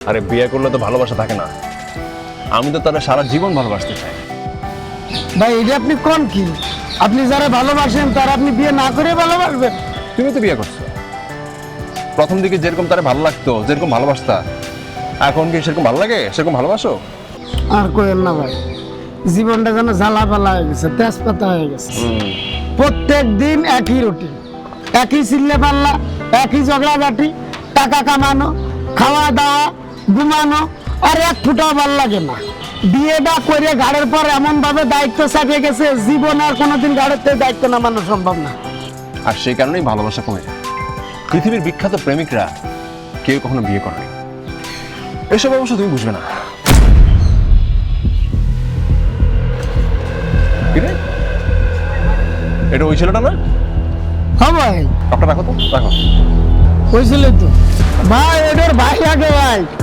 আরে বিয়ে করলে তো ভালোবাসা থাকে না, আমি তো তারা সারা জীবন ভালোবাসতে চাই। ভাই এটা আপনি কোন কি? আপনি যারা ভালোবাসেন তারা আপনি বিয়ে না করে ভালোবাসবেন? তুমি তো বিয়ে করছো, প্রথম দিকে যেরকম তারা ভালো লাগতো, যেরকম ভালোবাসতা, এখন কি সেরকম ভালো লাগে, সেরকম ভালোবাসো? আর কইেন না ভাই, জীবনটা যেন জ্বালা পালা হয়ে গেছে, তেজপাতা হয়ে গেছে। প্রত্যেক দিন একই রুটিন, একই চিল্লে পাল্লা, একই ঝগড়াঝাটি, টাকা কামানো, খাওয়া দাওয়া, ঘুমানো, আর এক ফুটাও ভাল লাগে না। বিয়েটা করে ঘাড়ের পর এমন ভাবে দায়িত্ব চাপিয়ে গেছে, জীবন আর কোনোদিন ঘাড়ের থেকে দায়িত্ব নামানো সম্ভব না। আর সেই কারণেই ভালোবাসা কমে যায়। পৃথিবীর বিখ্যাত প্রেমিকরা কেউ কখনো বিয়ে করেনি, এসব অবশ্য তুমি বুঝবে না। কি রে, এটা ওই ছেলেটা না? হ্যাঁ ভাই, কাপটা রাখো তো, রাখো। হয়েছিল তো ভাই, এটার ভাই আগে ভাই।